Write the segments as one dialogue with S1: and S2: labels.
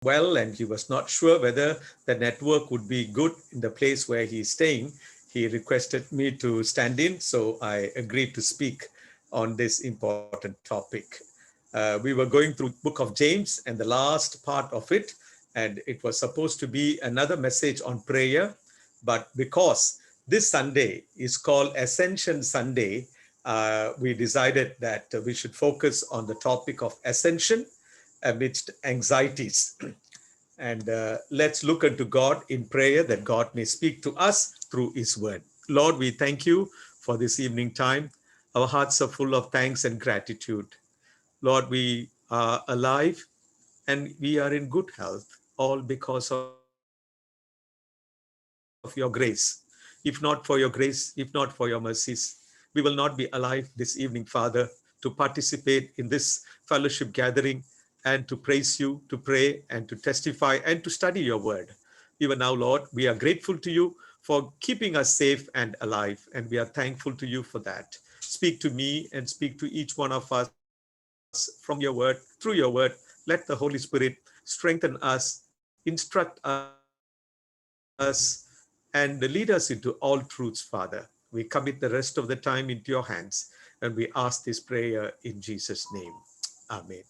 S1: well, and he was not sure whether the network would be good in the place where he's staying. He requested me to stand in, so I agreed to speak on this important topic. We were going through book of James and the last part of it, and it was supposed to be another message on prayer, but because this Sunday is called Ascension Sunday, we decided that we should focus on the topic of ascension amidst anxieties. And let's look unto God in prayer that God may speak to us through his word. Lord, we thank you for this evening time. Our hearts are full of thanks and gratitude. Lord, we are alive and we are in good health, all because of your grace. If not for your grace, if not for your mercies, we will not be alive this evening, Father, to participate in this fellowship gathering and to praise you, to pray, and to testify and to study your word. Even now, Lord, we are grateful to you for keeping us safe and alive, and we are thankful to you for that. Speak to me and speak to each one of us from your word, through your word. Let the Holy Spirit strengthen us, instruct us, and lead us into all truths, Father. We commit the rest of the time into your hands, and we ask this prayer in Jesus' name. Amen.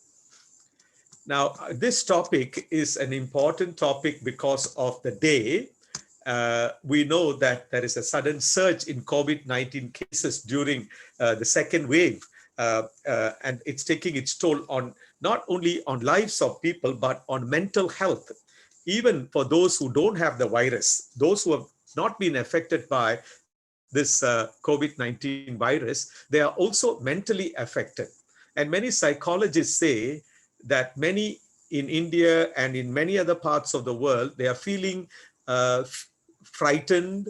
S1: Now, this topic is an important topic because of the day. We know that there is a sudden surge in COVID-19 cases during the second wave, and it's taking its toll on not only on lives of people, but on mental health. Even for those who don't have the virus, those who have not been affected by this COVID-19 virus, they are also mentally affected. And many psychologists say that many in India and in many other parts of the world, they are feeling frightened,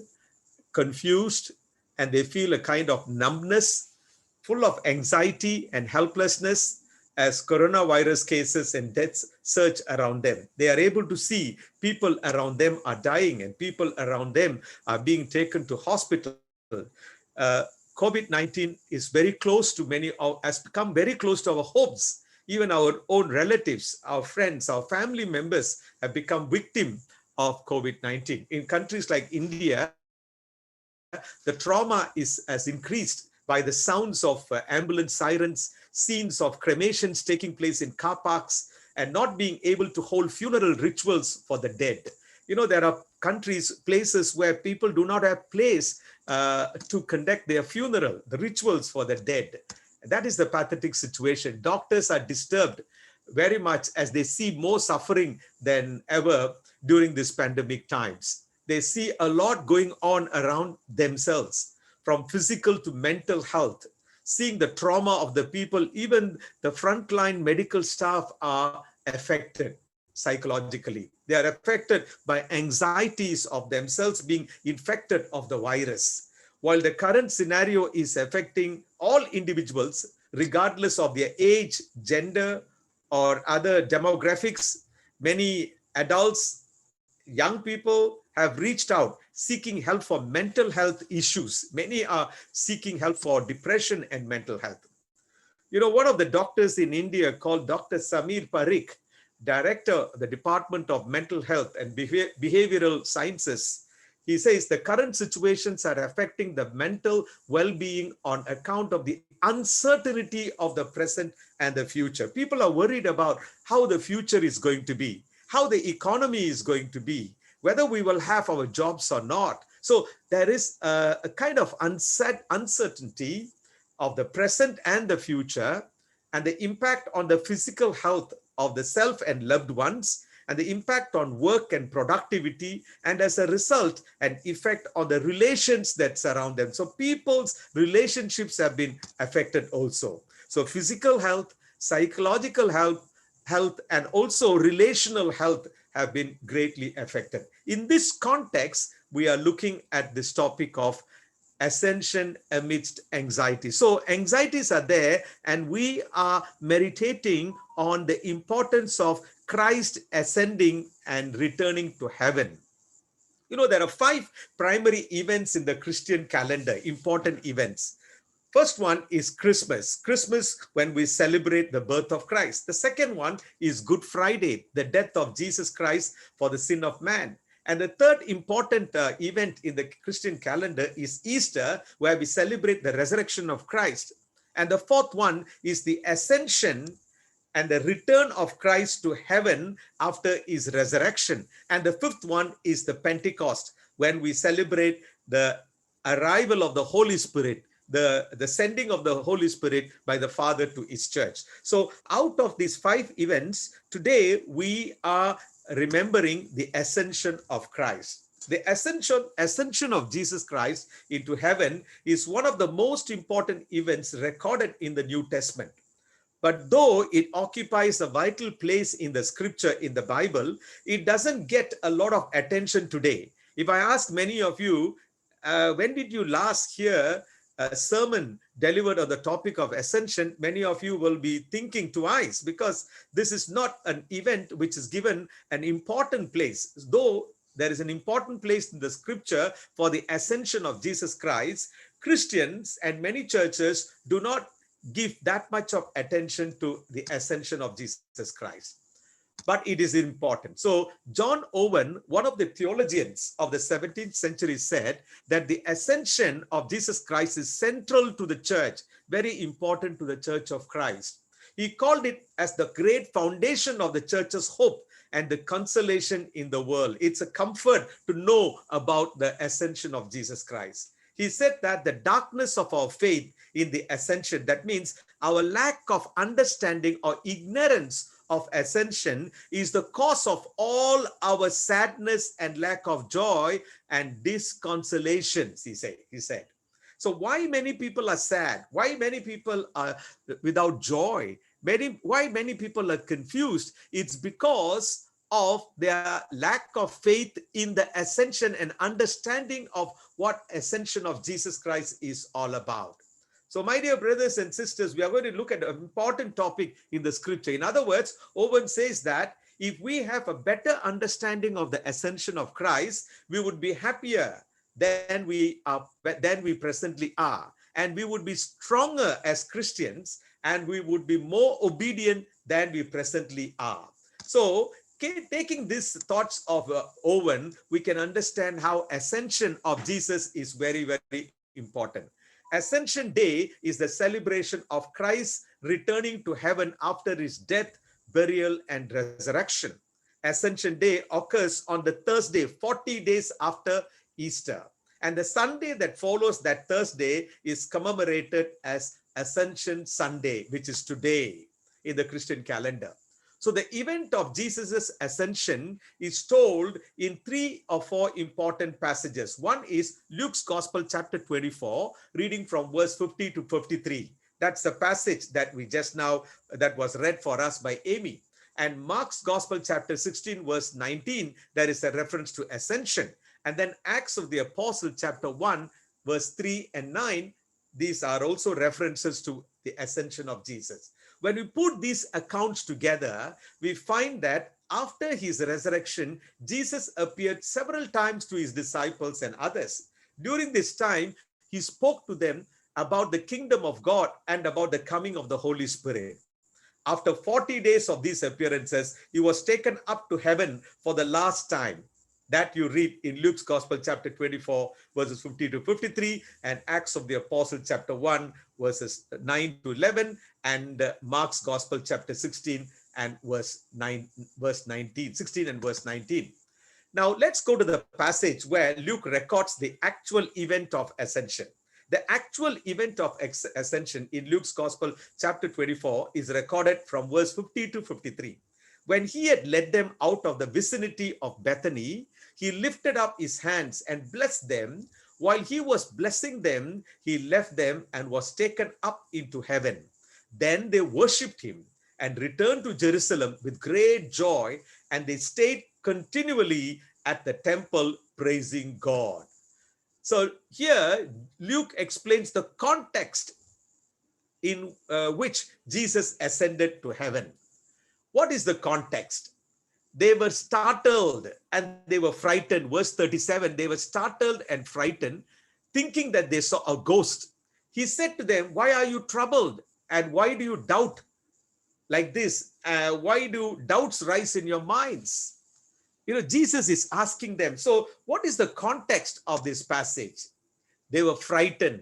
S1: confused, and they feel a kind of numbness, full of anxiety and helplessness as coronavirus cases and deaths surge around them. They are able to see people around them are dying and people around them are being taken to hospital. Uh, COVID-19 is very close to has become very close to our homes. Even our own relatives, our friends, our family members have become victim of COVID-19. In countries like India, the trauma has increased by the sounds of ambulance sirens, scenes of cremations taking place in car parks, and not being able to hold funeral rituals for the dead. There are countries, places where people do not have place to conduct their funeral, the rituals for the dead. That is the pathetic situation. Doctors are disturbed very much as they see more suffering than ever during this pandemic times. They see a lot going on around themselves, from physical to mental health, seeing the trauma of the people. Even the frontline medical staff are affected psychologically. They are affected by anxieties of themselves being infected of the virus. While the current scenario is affecting all individuals, regardless of their age, gender, or other demographics, many adults, young people have reached out seeking help for mental health issues. Many are seeking help for depression and mental health. One of the doctors in India called Dr. Samir Parikh, director of the Department of Mental Health and Behavioral Sciences, he says the current situations are affecting the mental well-being on account of the uncertainty of the present and the future. People are worried about how the future is going to be, how the economy is going to be, whether we will have our jobs or not. So there is a kind of uncertainty of the present and the future, and the impact on the physical health of the self and loved ones, and the impact on work and productivity, and as a result, an effect on the relations that surround them. So people's relationships have been affected also. So physical health, psychological health, and also relational health have been greatly affected. In this context, we are looking at this topic of ascension amidst anxiety. So anxieties are there, and we are meditating on the importance of Christ ascending and returning to heaven. There are 5 primary events in the Christian calendar, important events. First one is Christmas. Christmas, when we celebrate the birth of Christ. The second one is Good Friday, the death of Jesus Christ for the sin of man. And the third important event in the Christian calendar is Easter, where we celebrate the resurrection of Christ. And the fourth one is the ascension and the return of Christ to heaven after his resurrection. And the fifth one is the Pentecost, when we celebrate the arrival of the Holy Spirit, the sending of the Holy Spirit by the Father to his church. So out of these five events, today we are remembering the ascension of Christ. The ascension of Jesus Christ into heaven is one of the most important events recorded in the New Testament. But though it occupies a vital place in the scripture, in the Bible, it doesn't get a lot of attention today. If I ask many of you, when did you last hear a sermon delivered on the topic of ascension, many of you will be thinking twice, because this is not an event which is given an important place. Though there is an important place in the scripture for the ascension of Jesus Christ, Christians and many churches do not give that much of attention to the ascension of Jesus Christ. But it is important. So John Owen, one of the theologians of the 17th century, said that the ascension of Jesus Christ is central to the church, very important to the Church of Christ. He called it as the great foundation of the church's hope and the consolation in the world. It's a comfort to know about the ascension of Jesus Christ. He said that the darkness of our faith in the ascension, that means our lack of understanding or ignorance of ascension, is the cause of all our sadness and lack of joy and disconsolations, he said. So why many people are sad? Why many people are without joy? Why many people are confused? It's because of their lack of faith in the ascension and understanding of what ascension of Jesus Christ is all about. So my dear brothers and sisters, we are going to look at an important topic in the scripture. In other words, Owen says that if we have a better understanding of the ascension of Christ, we would be happier than we presently are. And we would be stronger as Christians, and we would be more obedient than we presently are. So taking these thoughts of Owen, we can understand how ascension of Jesus is very, very important. Ascension Day is the celebration of Christ returning to heaven after his death, burial, and resurrection. Ascension Day occurs on the Thursday, 40 days after Easter. And the Sunday that follows that Thursday is commemorated as Ascension Sunday, which is today in the Christian calendar. So the event of Jesus's ascension is told in 3 or 4 important passages. One is Luke's Gospel, chapter 24, reading from verse 50 to 53. That's the passage that we just now, that was read for us by Amy. And Mark's Gospel, chapter 16, verse 19, there is a reference to ascension. And then Acts of the Apostle, chapter 1, verse 3 and 9, these are also references to the ascension of Jesus. When we put these accounts together, we find that after his resurrection, Jesus appeared several times to his disciples and others. During this time, he spoke to them about the kingdom of God and about the coming of the Holy Spirit. After 40 days of these appearances, he was taken up to heaven for the last time. That you read in Luke's Gospel, chapter 24, verses 50 to 53, and Acts of the Apostle, chapter 1, verses 9 to 11, and Mark's Gospel, chapter 16, and verse 19, 16 and verse 19. Now, let's go to the passage where Luke records the actual event of ascension. The actual event of ascension in Luke's Gospel, chapter 24, is recorded from verse 50 to 53. When he had led them out of the vicinity of Bethany, he lifted up his hands and blessed them. While he was blessing them, he left them and was taken up into heaven. Then they worshipped him and returned to Jerusalem with great joy, and they stayed continually at the temple praising God. So here, Luke explains the context in which Jesus ascended to heaven. What is the context? They were startled and they were frightened. Verse 37, they were startled and frightened, thinking that they saw a ghost. He said to them, why are you troubled? And why do you doubt like this? Why do doubts rise in your minds? Jesus is asking them. So what is the context of this passage? They were frightened.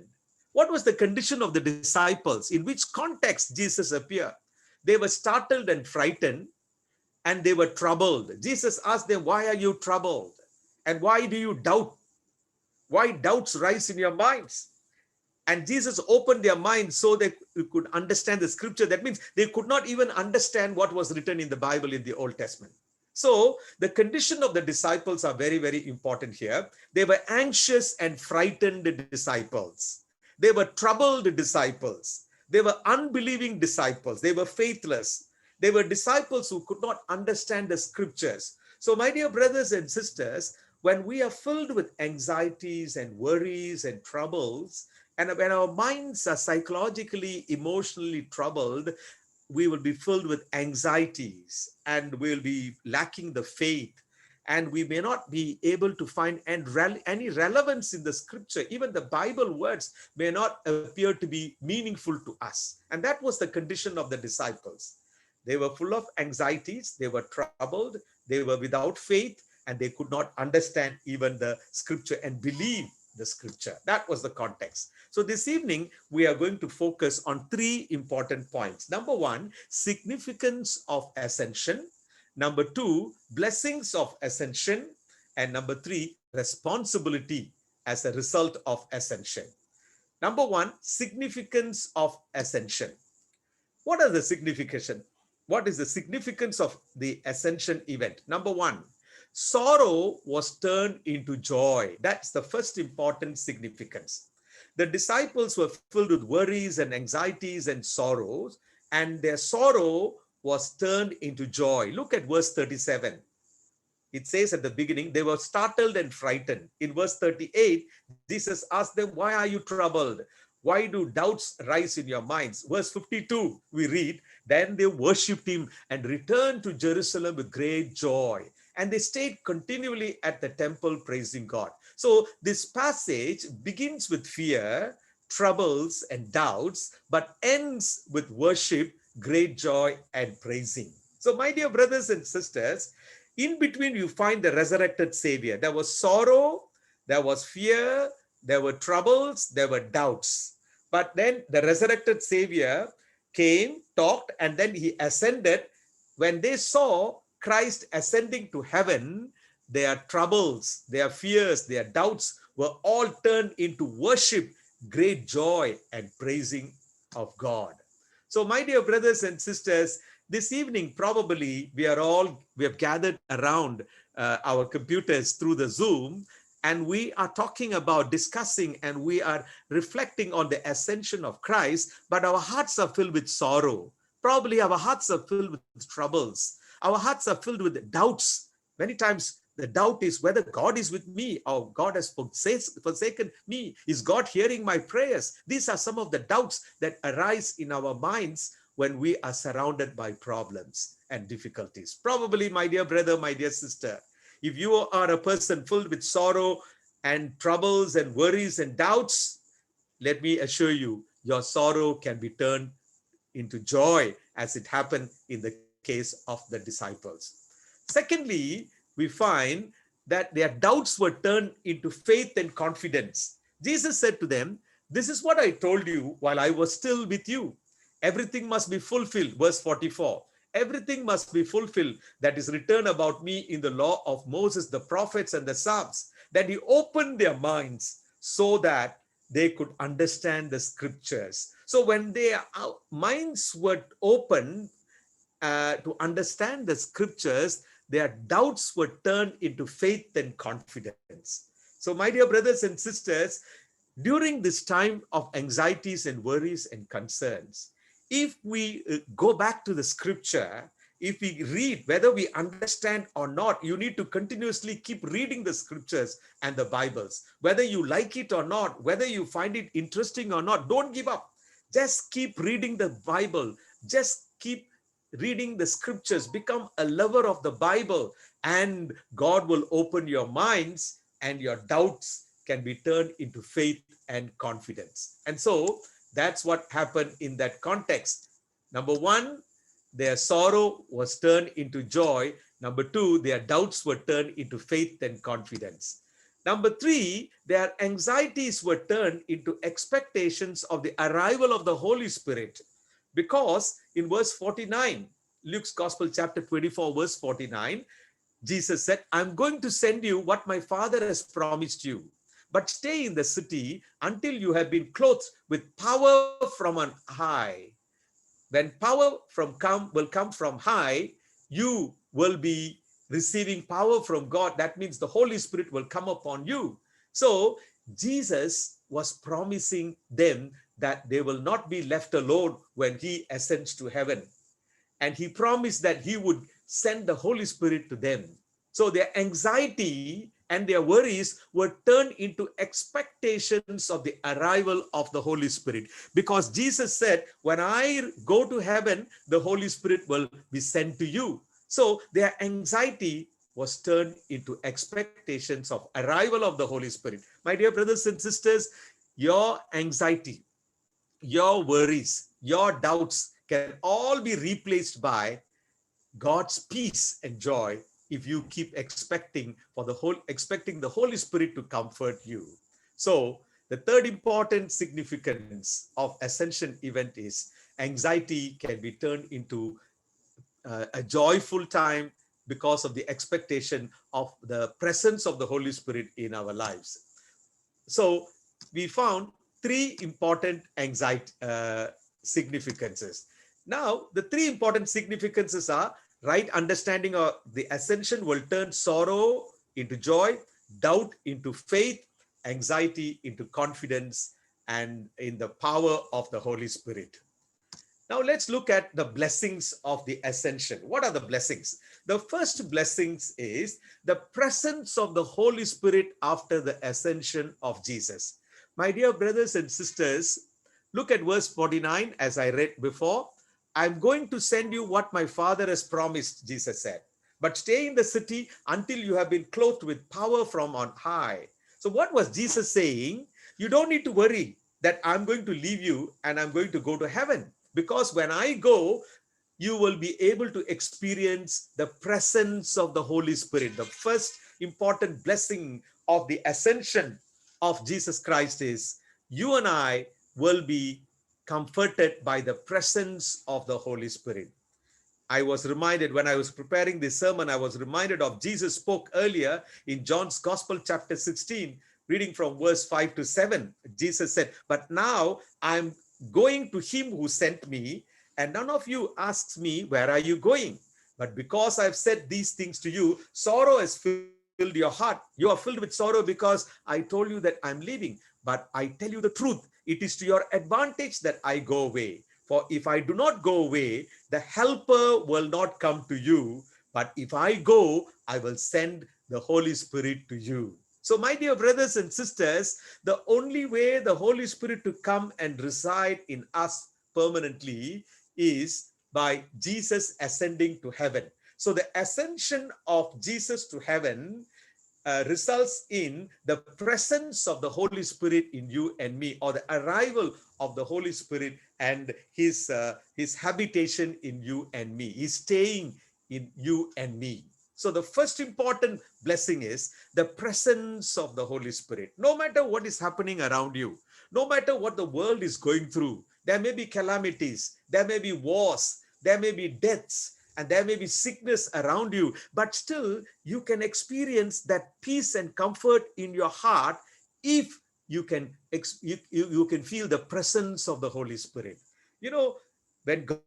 S1: What was the condition of the disciples? In which context Jesus appeared? They were startled and frightened, and they were troubled. Jesus asked them, why are you troubled? And why do you doubt? Why doubts rise in your minds? And Jesus opened their minds so they could understand the scripture. That means they could not even understand what was written in the Bible in the Old Testament. So the condition of the disciples are very, very important here. They were anxious and frightened disciples. They were troubled disciples. They were unbelieving disciples. They were faithless. They were disciples who could not understand the scriptures. So my dear brothers and sisters, when we are filled with anxieties and worries and troubles, and when our minds are psychologically, emotionally troubled, we will be filled with anxieties and we'll be lacking the faith, and we may not be able to find any relevance in the scripture. Even the Bible words may not appear to be meaningful to us. And that was the condition of the disciples. They were full of anxieties, they were troubled, they were without faith, and they could not understand even the scripture and believe the scripture. That was the context. So this evening, we are going to focus on three important points. Number one, significance of ascension. Number two, blessings of ascension. And number three, responsibility as a result of ascension. Number one, significance of ascension. What are the significance? What is the significance of the ascension event? Number one, sorrow was turned into joy. That's the first important significance. The disciples were filled with worries and anxieties and sorrows, and their sorrow was turned into joy. Look at verse 37. It says at the beginning, they were startled and frightened. In verse 38, Jesus asked them, why are you troubled? Why do doubts rise in your minds? Verse 52, we read, then they worshipped him and returned to Jerusalem with great joy. And they stayed continually at the temple praising God. So this passage begins with fear, troubles, and doubts, but ends with worship, great joy, and praising. So my dear brothers and sisters, in between you find the resurrected Savior. There was sorrow, there was fear, there were troubles, there were doubts. But then the resurrected Savior came, talked, and then he ascended. When they saw Christ ascending to heaven, their troubles, their fears, their doubts were all turned into worship, great joy, and praising of God. So my dear brothers and sisters, this evening, probably we have gathered around our computers through the Zoom, and we are talking about, discussing, and we are reflecting on the ascension of Christ, but our hearts are filled with sorrow. Probably our hearts are filled with troubles. Our hearts are filled with doubts. Many times the doubt is whether God is with me or God has forsaken me. Is God hearing my prayers? These are some of the doubts that arise in our minds when we are surrounded by problems and difficulties. Probably, my dear brother, my dear sister, if you are a person filled with sorrow and troubles and worries and doubts, let me assure you, your sorrow can be turned into joy, as it happened in the case of the disciples. Secondly, we find that their doubts were turned into faith and confidence. Jesus said to them, this is what I told you while I was still with you. Everything must be fulfilled. Verse 44. Everything must be fulfilled that is written about me in the law of Moses, the prophets, and the Psalms. That he opened their minds so that they could understand the scriptures. So when their minds were opened to understand the scriptures, their doubts were turned into faith and confidence. So my dear brothers and sisters, during this time of anxieties and worries and concerns, if we go back to the scripture, if we read, whether we understand or not, you need to continuously keep reading the scriptures and the Bibles. Whether you like it or not, whether you find it interesting or not, don't give up. Just keep reading the Bible. Just keep reading the scriptures. Become a lover of the Bible, and God will open your minds and your doubts can be turned into faith and confidence. And so that's what happened in that context. Number one, their sorrow was turned into joy. Number two, their doubts were turned into faith and confidence. Number three, their anxieties were turned into expectations of the arrival of the Holy Spirit. Because in verse 49, Luke's Gospel, chapter 24, verse 49, Jesus said, I'm going to send you what my Father has promised you. But stay in the city until you have been clothed with power from on high. When power will come from high, you will be receiving power from God. That means the Holy Spirit will come upon you. So Jesus was promising them that they will not be left alone when he ascends to heaven. And he promised that he would send the Holy Spirit to them. So their anxiety and their worries were turned into expectations of the arrival of the Holy Spirit. Because Jesus said, when I go to heaven, the Holy Spirit will be sent to you. So their anxiety was turned into expectations of arrival of the Holy Spirit. My dear brothers and sisters, your anxiety, your worries, your doubts can all be replaced by God's peace and joy if you keep expecting the Holy Spirit to comfort you. So the third important significance of ascension event is anxiety can be turned into a joyful time because of the expectation of the presence of the Holy Spirit in our lives. So we found three important anxiety significances. Now, the three important significances are right understanding of the ascension will turn sorrow into joy, doubt into faith, anxiety into confidence, and in the power of the Holy Spirit. Now let's look at the blessings of the ascension. What are the blessings? The first blessings is the presence of the Holy Spirit after the ascension of Jesus. My dear brothers and sisters, look at verse 49 as I read before. I'm going to send you what my Father has promised, Jesus said. But stay in the city until you have been clothed with power from on high. So what was Jesus saying? You don't need to worry that I'm going to leave you and I'm going to go to heaven. Because when I go, you will be able to experience the presence of the Holy Spirit. The first important blessing of the ascension of Jesus Christ is you and I will be comforted by the presence of the Holy Spirit. I was reminded when I was preparing this sermon, I was reminded of Jesus spoke earlier in John's Gospel, chapter 16, reading from verse 5 to 7. Jesus said, but now I'm going to him who sent me, and none of you asks me, where are you going? But because I've said these things to you, sorrow has filled your heart. You are filled with sorrow because I told you that I'm leaving. But I tell you the truth, it is to your advantage that I go away. For if I do not go away, the helper will not come to you. But if I go, I will send the Holy Spirit to you. So my dear brothers and sisters, the only way the Holy Spirit to come and reside in us permanently is by Jesus ascending to heaven. So the ascension of Jesus to heaven results in the presence of the Holy Spirit in you and me, or the arrival of the Holy Spirit and his habitation in you and me. He's staying in you and me. So the first important blessing is the presence of the Holy Spirit. No matter what is happening around you, no matter what the world is going through, there may be calamities, there may be wars, there may be deaths, and there may be sickness around you, but still you can experience that peace and comfort in your heart if you can feel the presence of the Holy Spirit. You know, when God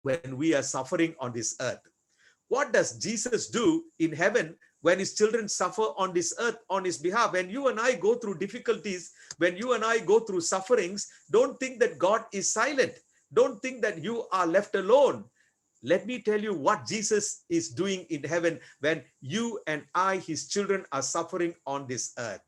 S1: when we are suffering on this earth, what does Jesus do in heaven when his children suffer on this earth on his behalf. When you and I go through difficulties, when you and I go through sufferings, don't think that God is silent. Don't think that you are left alone. Let me tell you what Jesus is doing in heaven when you and I, his children, are suffering on this earth.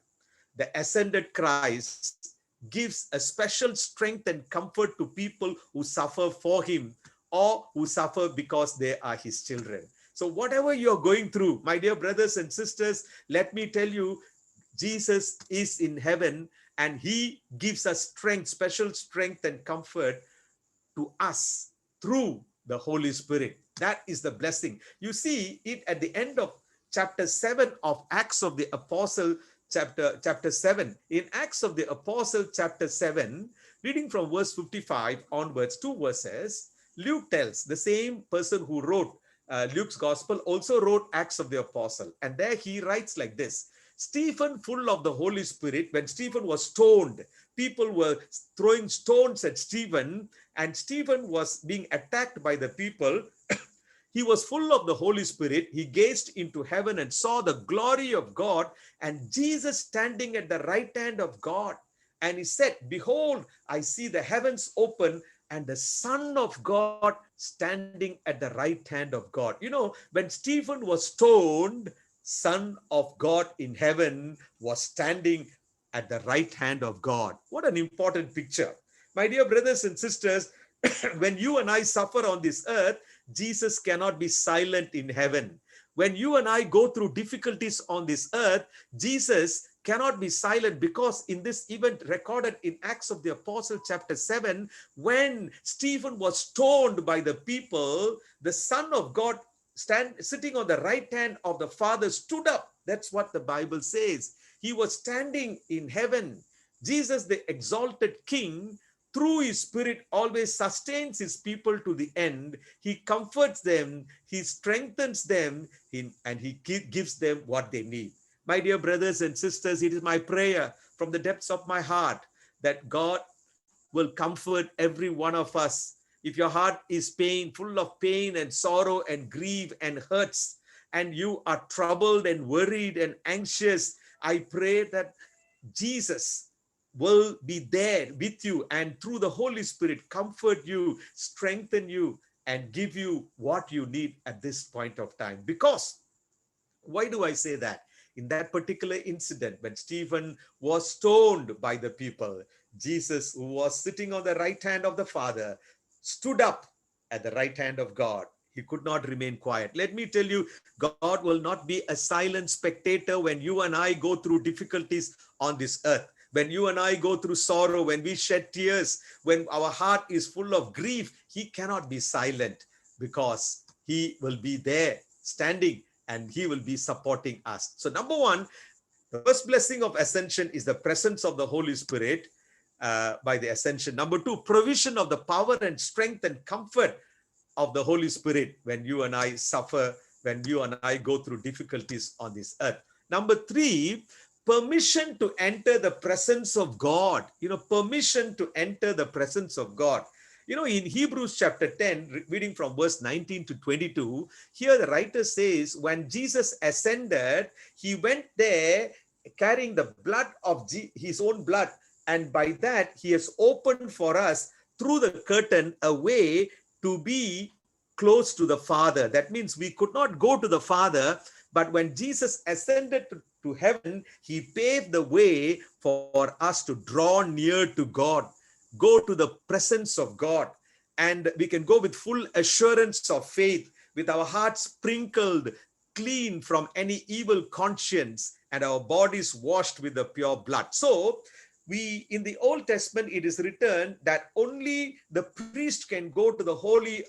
S1: The ascended Christ gives a special strength and comfort to people who suffer for him or who suffer because they are his children. So whatever you're going through, my dear brothers and sisters, let me tell you, Jesus is in heaven and he gives us strength, special strength and comfort to us through the Holy Spirit. That is the blessing. You see it at the end of chapter 7 of Acts of the Apostle, chapter 7. In Acts of the Apostle, chapter 7, reading from verse 55 onwards, 2 verses, Luke tells, the same person who wrote Luke's gospel also wrote Acts of the Apostle. And there he writes like this: Stephen, full of the Holy Spirit, when Stephen was stoned, people were throwing stones at Stephen, and Stephen was being attacked by the people. He was full of the Holy Spirit. He gazed into heaven and saw the glory of God and Jesus standing at the right hand of God. And he said, behold, I see the heavens open and the Son of God standing at the right hand of God. You know, when Stephen was stoned, Son of God in heaven was standing at the right hand of God. What an important picture. My dear brothers and sisters, when you and I suffer on this earth, Jesus cannot be silent in heaven. When you and I go through difficulties on this earth, Jesus cannot be silent, because in this event recorded in Acts of the Apostle chapter 7, when Stephen was stoned by the people, the Son of God sitting on the right hand of the Father stood up. That's what the Bible says. He was standing in heaven. Jesus, the exalted King, through his Spirit always sustains his people to the end. He comforts them, he strengthens them, and he gives them what they need. My dear brothers and sisters, it is my prayer from the depths of my heart that God will comfort every one of us. If your heart is full of pain and sorrow and grief and hurts, and you are troubled and worried and anxious, I pray that Jesus will be there with you and through the Holy Spirit comfort you, strengthen you, and give you what you need at this point of time. Because, why do I say that? In that particular incident, when Stephen was stoned by the people, Jesus, who was sitting on the right hand of the Father, stood up at the right hand of God. He could not remain quiet. Let me tell you, God will not be a silent spectator when you and I go through difficulties on this earth. When you and I go through sorrow, when we shed tears, when our heart is full of grief, he cannot be silent, because he will be there standing and he will be supporting us. So number one, the first blessing of ascension is the presence of the Holy Spirit by the ascension. Number two, provision of the power and strength and comfort of the Holy Spirit when you and I suffer, when you and I go through difficulties on this earth. Number three, permission to enter the presence of God. You know, permission to enter the presence of God. You know, in Hebrews chapter 10, reading from verse 19 to 22, here the writer says, when Jesus ascended, he went there carrying the blood of his own blood. And by that, he has opened for us through the curtain a way to be close to the Father. That means we could not go to the Father, but when Jesus ascended to heaven, he paved the way for us to draw near to God, go to the presence of God, and we can go with full assurance of faith, with our hearts sprinkled clean from any evil conscience and our bodies washed with the pure blood. So in the Old Testament, it is written that only the priest can go to the Holy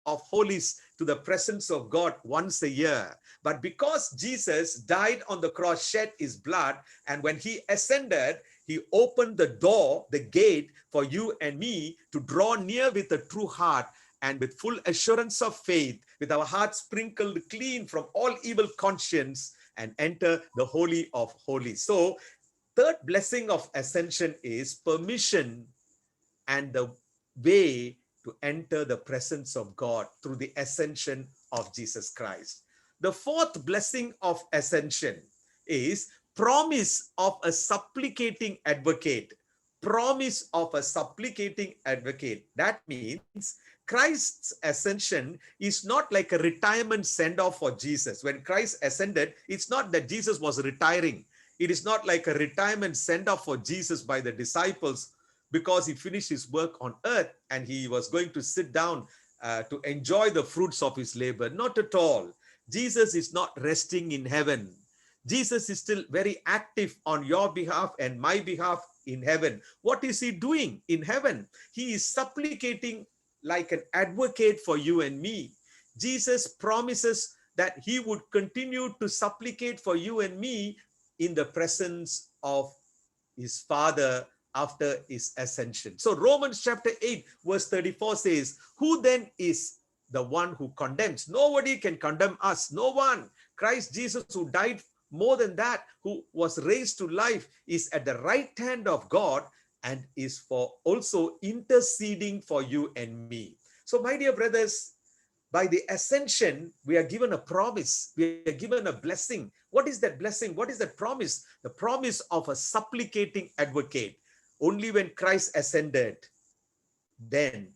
S1: of Holies, to the presence of God once a year. But because Jesus died on the cross, shed his blood, and when he ascended, he opened the door, the gate for you and me to draw near with a true heart and with full assurance of faith, with our hearts sprinkled clean from all evil conscience, and enter the Holy of Holies. So, third blessing of ascension is permission and the way to enter the presence of God through the ascension of Jesus Christ. The fourth blessing of ascension is promise of a supplicating advocate. Promise of a supplicating advocate. That means Christ's ascension is not like a retirement send-off for Jesus. When Christ ascended, it's not that Jesus was retiring. It is not like a retirement send-off for Jesus by the disciples because he finished his work on earth and he was going to sit down to enjoy the fruits of his labor. Not at all. Jesus is not resting in heaven. Jesus is still very active on your behalf and my behalf in heaven. What is he doing in heaven? He is supplicating like an advocate for you and me. Jesus promises that he would continue to supplicate for you and me in the presence of his Father after his ascension. So Romans chapter 8 verse 34 says, who then is the one who condemns? Nobody can condemn us. No one. Christ Jesus, who died more than that, who was raised to life, is at the right hand of God and is for also interceding for you and me. So my dear brothers, by the ascension, we are given a promise. We are given a blessing. What is that blessing? What is that promise? The promise of a supplicating advocate. Only when Christ ascended, then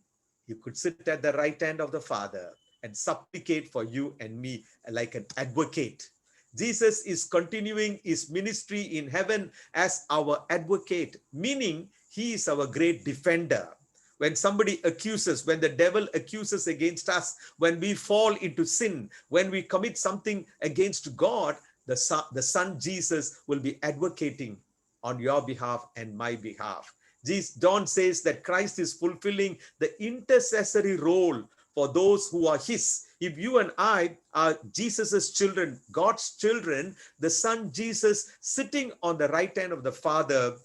S1: he could sit at the right hand of the Father and supplicate for you and me like an advocate. Jesus is continuing his ministry in heaven as our advocate, meaning he is our great defender. When somebody accuses, when the devil accuses against us, when we fall into sin, when we commit something against God, the Son Jesus will be advocating on your behalf and my behalf. John says that Christ is fulfilling the intercessory role for those who are his. If you and I are Jesus's children, God's children, the Son Jesus sitting on the right hand of the Father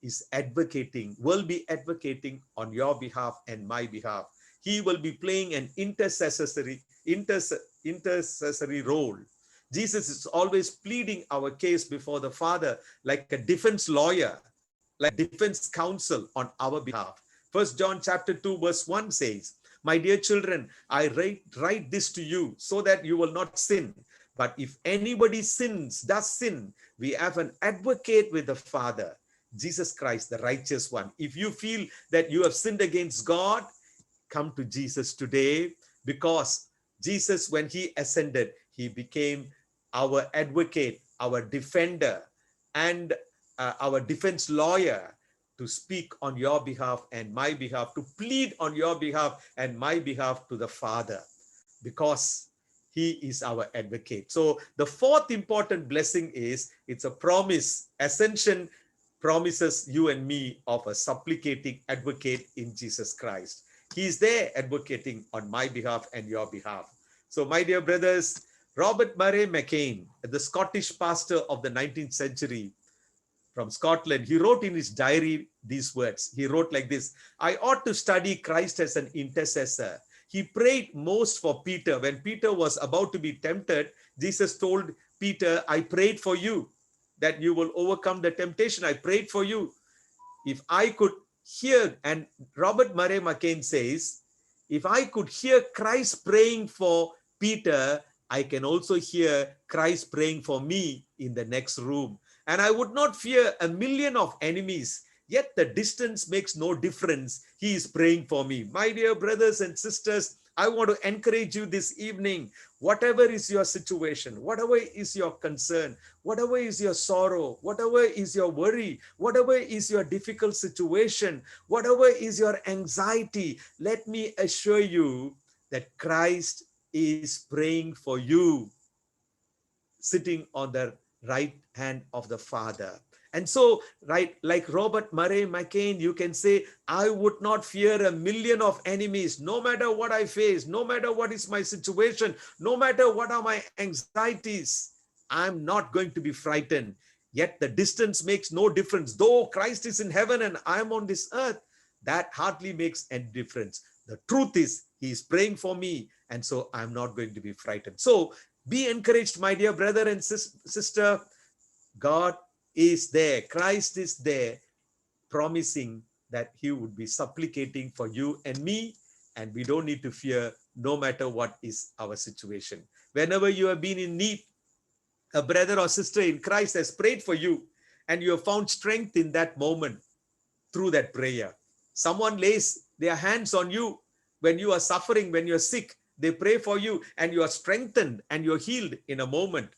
S1: is advocating, will be advocating on your behalf and my behalf. He will be playing an intercessory role. Jesus is always pleading our case before the Father like a defense lawyer, like defense counsel on our behalf. First John chapter 2 verse 1 says, my dear children, I write this to you so that you will not sin. But if anybody does sin, we have an advocate with the Father, Jesus Christ, the righteous one. If you feel that you have sinned against God, come to Jesus today, because Jesus, when he ascended, he became our advocate, our defender, and our defense lawyer to speak on your behalf and my behalf, to plead on your behalf and my behalf to the Father, because he is our advocate. So the fourth important blessing is, it's a promise. Ascension promises you and me of a supplicating advocate in Jesus Christ. He is there advocating on my behalf and your behalf. So my dear brothers, Robert Murray McCain, the Scottish pastor of the 19th century from Scotland, he wrote in his diary these words. He wrote like this: I ought to study Christ as an intercessor. He prayed most for Peter. When Peter was about to be tempted, Jesus told Peter, I prayed for you that you will overcome the temptation. I prayed for you. If I could hear, and Robert Murray McCain says, if I could hear Christ praying for Peter, I can also hear Christ praying for me in the next room. And I would not fear a million of enemies, yet the distance makes no difference. He is praying for me. My dear brothers and sisters, I want to encourage you this evening. Whatever is your situation, whatever is your concern, whatever is your sorrow, whatever is your worry, whatever is your difficult situation, whatever is your anxiety, let me assure you that Christ is praying for you, sitting on the right hand of the Father. And so, right, like Robert Murray McCain, you can say, I would not fear a million of enemies, no matter what I face, no matter what is my situation, no matter what are my anxieties, I'm not going to be frightened. Yet the distance makes no difference. Though Christ is in heaven and I'm on this earth, that hardly makes any difference. The truth is, he is praying for me, and so I'm not going to be frightened. So be encouraged, my dear brother and sister. God is there. Christ is there, promising that he would be supplicating for you and me and we don't need to fear no matter what is our situation. Whenever you have been in need, a brother or sister in Christ has prayed for you, and you have found strength in that moment through that prayer. Someone lays their hands on you when you are suffering, when you're sick. They pray for you, and you are strengthened and you're healed in a moment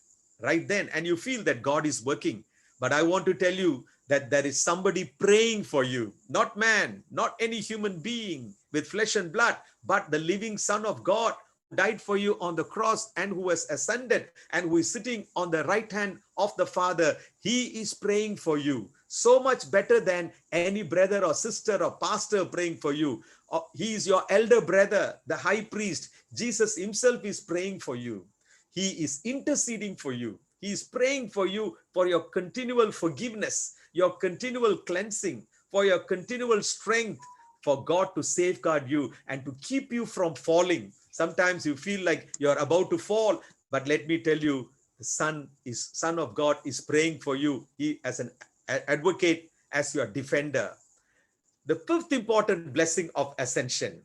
S1: right then, and you feel that God is working. But I want to tell you that there is somebody praying for you, not man, not any human being with flesh and blood, but the living Son of God who died for you on the cross and who has ascended and who is sitting on the right hand of the Father. He is praying for you, so much better than any brother or sister or pastor praying for you. He is your elder brother, the high priest. Jesus himself is praying for you. He is interceding for you. He is praying for you for your continual forgiveness, your continual cleansing, for your continual strength, for God to safeguard you and to keep you from falling. Sometimes you feel like you're about to fall, but let me tell you, the Son of God is praying for you. He as an advocate, as your defender. The fifth important blessing of ascension,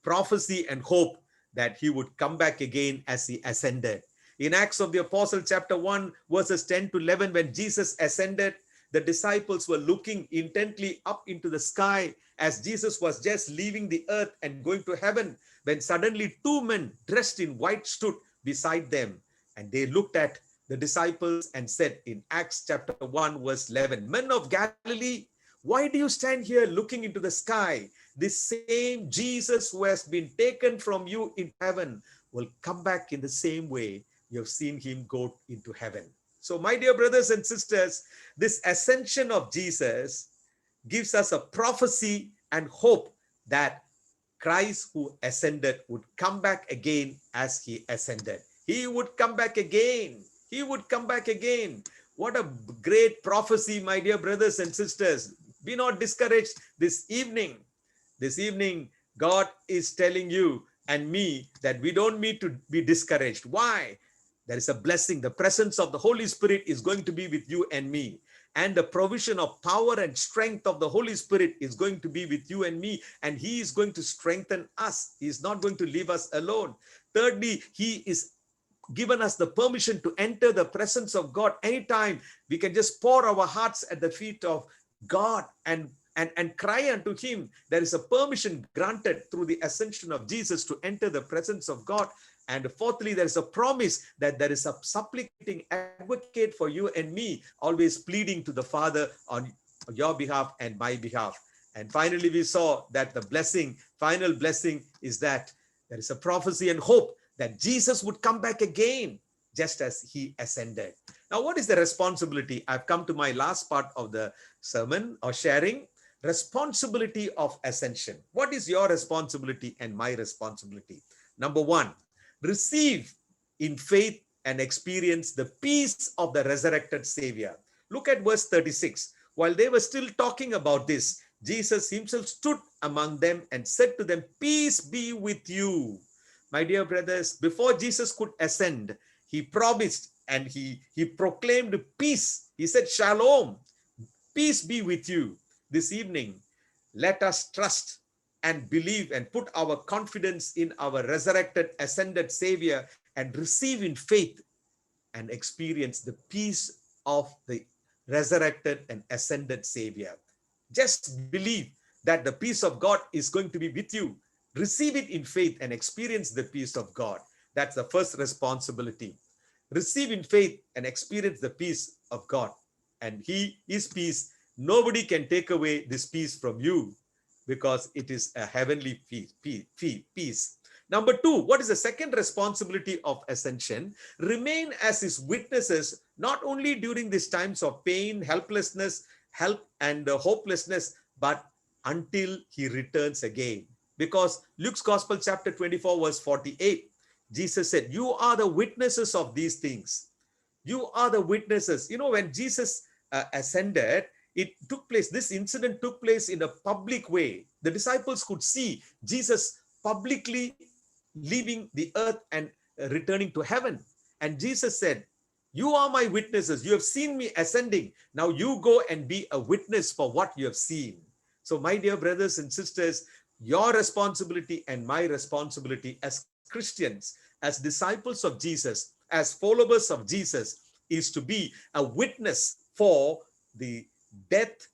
S1: prophecy and hope that he would come back again as he ascended. In Acts of the Apostle chapter 1 verses 10 to 11, when Jesus ascended, the disciples were looking intently up into the sky as Jesus was just leaving the earth and going to heaven, when suddenly two men dressed in white stood beside them, and they looked at the disciples and said in Acts chapter 1 verse 11, "Men of Galilee, why do you stand here looking into the sky? This same Jesus who has been taken from you into heaven will come back in the same way you have seen him go into heaven." So, my dear brothers and sisters, this ascension of Jesus gives us a prophecy and hope that Christ who ascended would come back again as he ascended. He would come back again. He would come back again. What a great prophecy, my dear brothers and sisters. Be not discouraged this evening. This evening, God is telling you and me that we don't need to be discouraged. Why? There is a blessing. The presence of the Holy Spirit is going to be with you and me. And the provision of power and strength of the Holy Spirit is going to be with you and me. And he is going to strengthen us. He is not going to leave us alone. Thirdly, he is given us the permission to enter the presence of God anytime. We can just pour our hearts at the feet of God and cry unto him. There is a permission granted through the ascension of Jesus to enter the presence of God. And fourthly, there is a promise that there is a supplicating advocate for you and me, always pleading to the Father on your behalf and my behalf. And finally, we saw that the final blessing is that there is a prophecy and hope that Jesus would come back again, just as he ascended. Now, what is the responsibility? I've come to my last part of the sermon or sharing. Responsibility of ascension. What is your responsibility and my responsibility? Number one, receive in faith and experience the peace of the resurrected Savior. Look at verse 36. While they were still talking about this, Jesus himself stood among them and said to them, "Peace be with you." My dear brothers, before Jesus could ascend, he promised and he proclaimed peace. He said, "Shalom, peace be with you." This evening, let us trust and believe and put our confidence in our resurrected, ascended Savior and receive in faith and experience the peace of the resurrected and ascended Savior. Just believe that the peace of God is going to be with you. Receive it in faith and experience the peace of God. That's the first responsibility. Receive in faith and experience the peace of God. And his peace, nobody can take away this peace from you, because it is a heavenly peace. Number two, what is the second responsibility of ascension? Remain as his witnesses, not only during these times of pain, helplessness, and hopelessness, but until he returns again. Because Luke's Gospel chapter 24 verse 48, Jesus said, "You are the witnesses of these things." You are the witnesses. You know, when Jesus ascended, this incident took place in a public way. The disciples could see Jesus publicly leaving the earth and returning to heaven. And Jesus said, "You are my witnesses. You have seen me ascending. Now you go and be a witness for what you have seen." So, my dear brothers and sisters, Your responsibility and my responsibility as Christians, as disciples of Jesus, as followers of Jesus, is to be a witness for the death,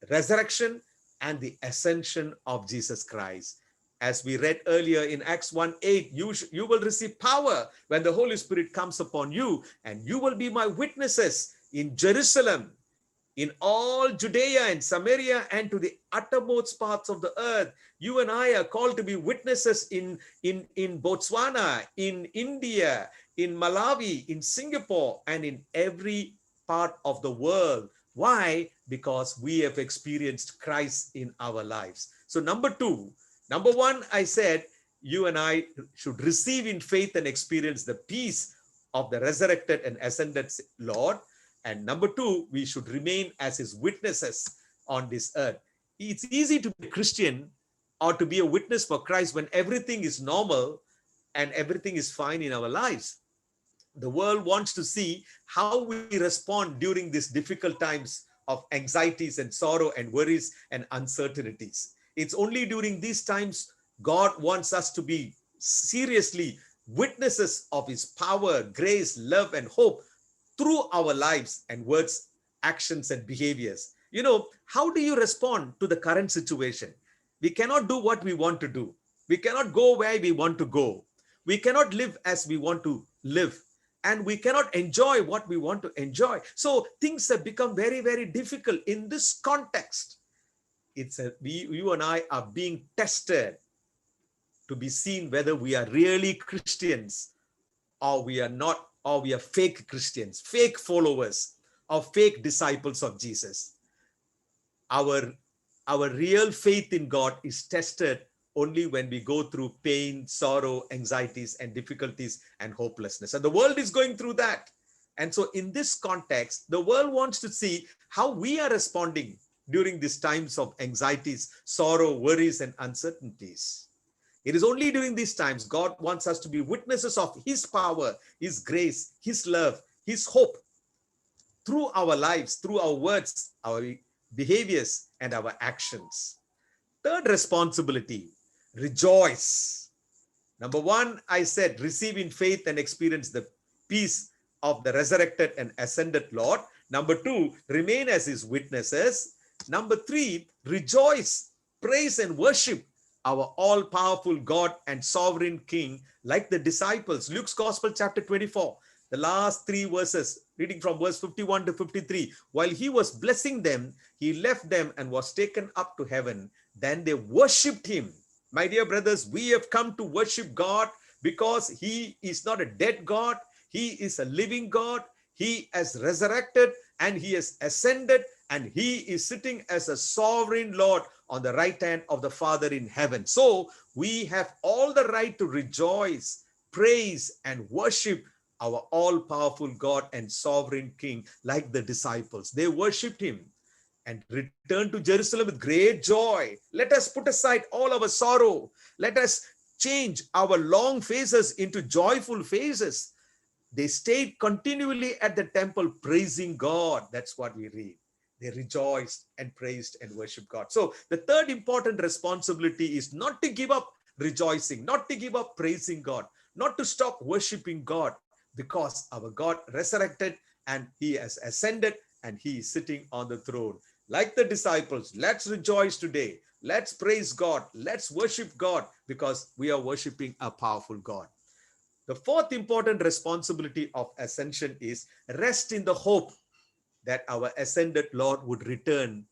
S1: resurrection, and the ascension of Jesus Christ. As we read earlier in Acts 1:8, you will receive power when the Holy Spirit comes upon you, and you will be my witnesses in Jerusalem, in all Judea and Samaria, and to the uttermost parts of the earth. You and I are called to be witnesses in Botswana, in India, in Malawi, in Singapore, and in every part of the world. Why? Because we have experienced Christ in our lives. So number one, I said, you and I should receive in faith and experience the peace of the resurrected and ascended Lord. And number two, we should remain as his witnesses on this earth. It's easy to be a Christian or to be a witness for Christ when everything is normal and everything is fine in our lives. The world wants to see how we respond during these difficult times of anxieties and sorrow and worries and uncertainties. It's only during these times God wants us to be seriously witnesses of his power, grace, love, and hope through our lives and words, actions, and behaviors. How do you respond to the current situation? We cannot do what we want to do. We cannot go where we want to go. We cannot live as we want to live. And we cannot enjoy what we want to enjoy. So things have become very, very difficult in this context. You and I are being tested to be seen whether we are really Christians or we are not, or we are fake Christians, fake followers, or fake disciples of Jesus. Our real faith in God is tested only when we go through pain, sorrow, anxieties, and difficulties and hopelessness. And the world is going through that. And so in this context, the world wants to see how we are responding during these times of anxieties, sorrow, worries, and uncertainties. It is only during these times God wants us to be witnesses of his power, his grace, his love, his hope through our lives, through our words, our behaviors, and our actions. Third responsibility, rejoice. Number one, I said, receive in faith and experience the peace of the resurrected and ascended Lord. Number two, remain as his witnesses. Number three, rejoice, praise, and worship our all-powerful God and sovereign King, like the disciples. Luke's Gospel, chapter 24, the last three verses, reading from verse 51 to 53. While he was blessing them, he left them and was taken up to heaven. Then they worshipped him. My dear brothers, we have come to worship God because he is not a dead God. He is a living God. He has resurrected and he has ascended, and he is sitting as a sovereign Lord on the right hand of the Father in heaven. So we have all the right to rejoice, praise, and worship our all-powerful God and sovereign King, like the disciples. They worshipped him and returned to Jerusalem with great joy. Let us put aside all our sorrow. Let us change our long faces into joyful faces. They stayed continually at the temple praising God. That's what we read. They rejoiced and praised and worshiped God. So the third important responsibility is not to give up rejoicing, not to give up praising God, not to stop worshiping God, because our God resurrected and he has ascended and he is sitting on the throne. Like the disciples, let's rejoice today. Let's praise God. Let's worship God, because we are worshiping a powerful God. The fourth important responsibility of ascension is rest in the hope that our ascended Lord would return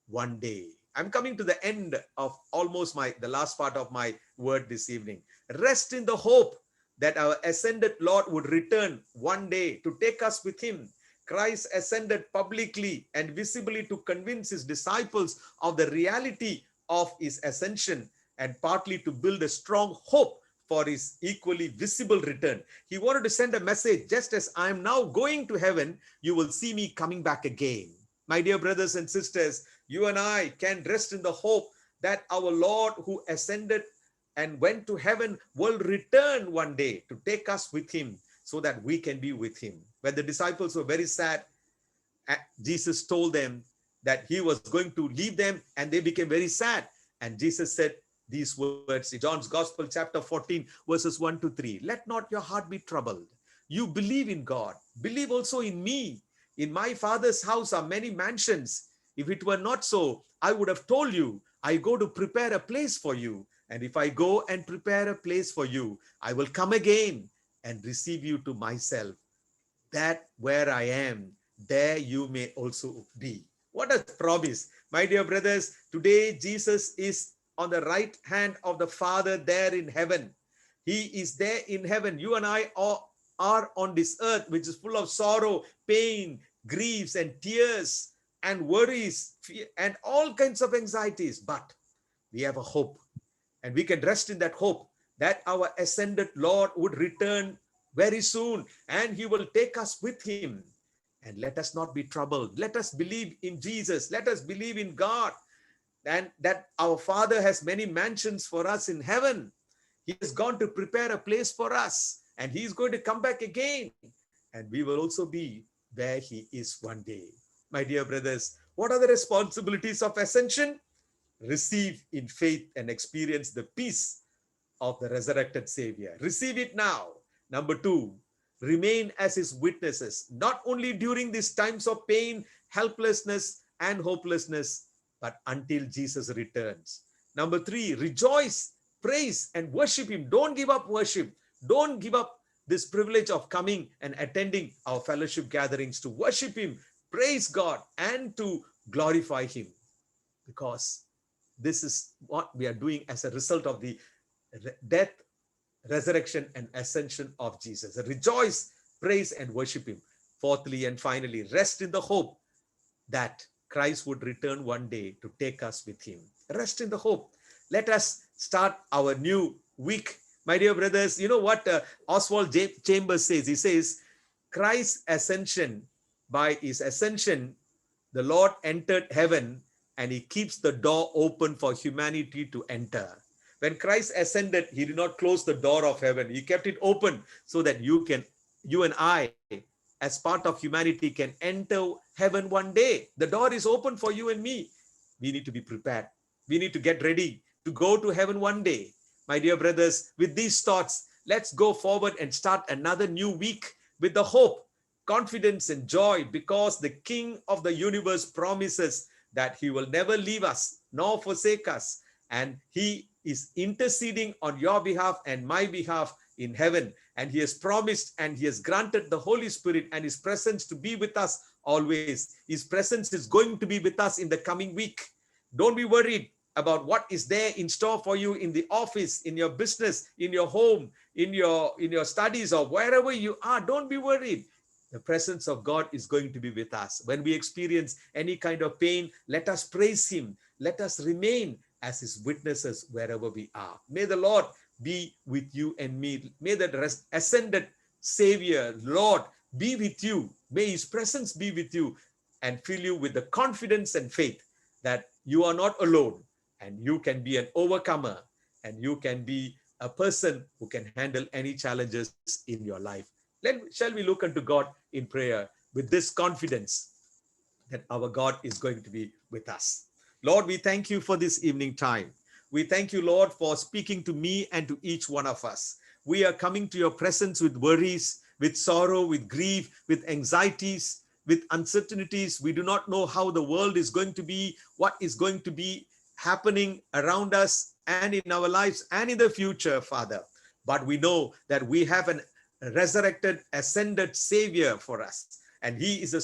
S1: one day. I'm coming to the end of almost the last part of my word this evening. Rest in the hope that our ascended Lord would return one day to take us with him. Christ ascended publicly and visibly to convince his disciples of the reality of his ascension, and partly to build a strong hope for his equally visible return. He wanted to send a message: just as I am now going to heaven, you will see me coming back again. My dear brothers and sisters, you and I can rest in the hope that our Lord, who ascended and went to heaven, will return one day to take us with him, so that we can be with him. When the disciples were very sad, Jesus told them that he was going to leave them, and they became very sad. And Jesus said these words in John's Gospel, chapter 14, verses 1 to 3. Let not your heart be troubled. You believe in God. Believe also in me. In my Father's house are many mansions. If it were not so, I would have told you, I go to prepare a place for you. And if I go and prepare a place for you, I will come again and receive you to myself, that where I am, there you may also be. What a promise. My dear brothers, today Jesus is on the right hand of the Father there in heaven. He is there in heaven. You and I are on this earth, which is full of sorrow, pain, griefs, and tears, and worries, and all kinds of anxieties. But we have a hope, and we can rest in that hope that our ascended Lord would return very soon, and he will take us with him. And let us not be troubled. Let us believe in Jesus. Let us believe in God, and that our Father has many mansions for us in heaven. He has gone to prepare a place for us, and he is going to come back again, and we will also be where he is one day. My dear brothers, what are the responsibilities of ascension? Receive in faith and experience the peace of the resurrected Savior. Receive it now. Number two, remain as his witnesses, not only during these times of pain, helplessness, and hopelessness, but until Jesus returns. Number three, rejoice, praise, and worship him. Don't give up worship. Don't give up this privilege of coming and attending our fellowship gatherings to worship him, praise God, and to glorify him, because this is what we are doing as a result of the death, resurrection, and ascension of Jesus. Rejoice, praise, and worship him. Fourthly and finally, rest in the hope that Christ would return one day to take us with him. Rest in the hope. Let us start our new week. My dear brothers, you know what Oswald Chambers says? He says, Christ's ascension, by his ascension, the Lord entered heaven, and he keeps the door open for humanity to enter. When Christ ascended, he did not close the door of heaven. He kept it open so that you and I, as part of humanity, can enter heaven one day. The door is open for you and me. We need to be prepared. We need to get ready to go to heaven one day. My dear brothers, with these thoughts, let's go forward and start another new week with the hope, confidence, and joy, because the King of the universe promises that he will never leave us nor forsake us, and he is interceding on your behalf and my behalf in heaven, and he has promised and he has granted the Holy Spirit and his presence to be with us always. His presence is going to be with us in the coming week. Don't be worried about what is there in store for you in the office, in your business, in your home, in your studies, or wherever you are. Don't be worried. The presence of God is going to be with us. When we experience any kind of pain, let us praise him. Let us remain as his witnesses wherever we are. May the Lord be with you and me. May the ascended Savior, Lord, be with you. May his presence be with you and fill you with the confidence and faith that you are not alone, and you can be an overcomer, and you can be a person who can handle any challenges in your life. Shall we look unto God in prayer with this confidence that our God is going to be with us? Lord, we thank you for this evening time. We thank you, Lord, for speaking to me and to each one of us. We are coming to your presence with worries, with sorrow, with grief, with anxieties, with uncertainties. We do not know how the world is going to be, what is going to be happening around us and in our lives and in the future, Father. But we know that we have a resurrected, ascended Savior for us. And he is a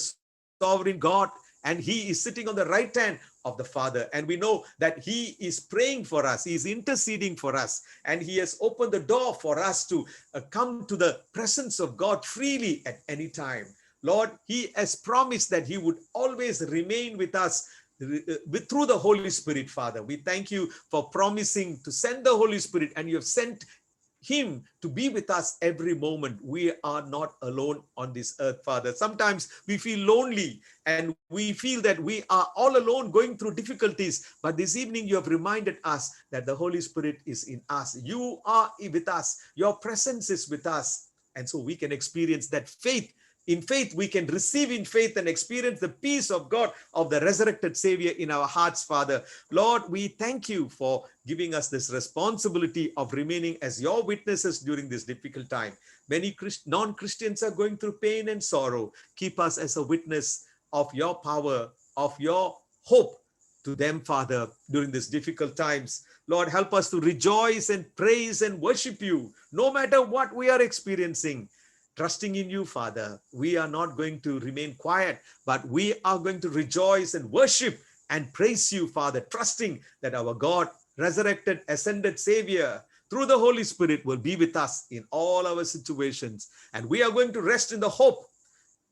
S1: sovereign God, and he is sitting on the right hand of the Father. And we know that he is praying for us. He is interceding for us. And he has opened the door for us to come to the presence of God freely at any time. Lord, he has promised that he would always remain with us through the Holy Spirit, Father. We thank you for promising to send the Holy Spirit, and you have sent him to be with us every moment. We are not alone on this earth, Father. Sometimes we feel lonely and we feel that we are all alone going through difficulties. But this evening you have reminded us that the Holy Spirit is in us. You are with us. Your presence is with us. And so we can experience that faith In faith, we can receive in faith and experience the peace of God, of the resurrected Savior in our hearts, Father. Lord, we thank you for giving us this responsibility of remaining as your witnesses during this difficult time. Many non-Christians are going through pain and sorrow. Keep us as a witness of your power, of your hope to them, Father, during these difficult times. Lord, help us to rejoice and praise and worship you, no matter what we are experiencing. Trusting in you, Father, we are not going to remain quiet, but we are going to rejoice and worship and praise you, Father, trusting that our God, resurrected, ascended Savior, through the Holy Spirit will be with us in all our situations. And we are going to rest in the hope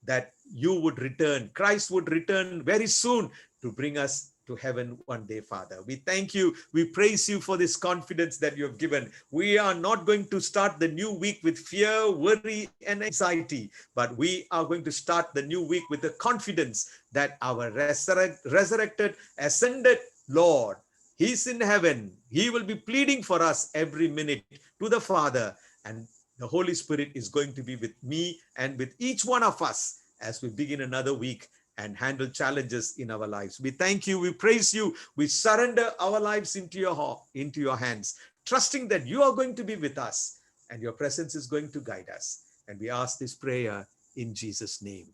S1: that you would return, Christ would return very soon to bring us to heaven one day, Father. We thank you. We praise you for this confidence that you have given. We are not going to start the new week with fear, worry, and anxiety, but we are going to start the new week with the confidence that our resurrected, ascended Lord, He's in heaven. He will be pleading for us every minute to the Father, and the Holy Spirit is going to be with me and with each one of us as we begin another week and handle challenges in our lives. We thank you. We praise you. We surrender our lives into your hands, trusting that you are going to be with us and your presence is going to guide us. And we ask this prayer in Jesus' name.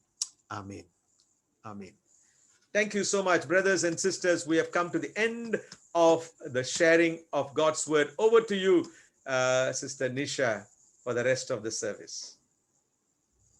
S1: Amen. Amen. Thank you so much, brothers and sisters. We have come to the end of the sharing of God's word. Over to you, Sister Nisha, for the rest of the service.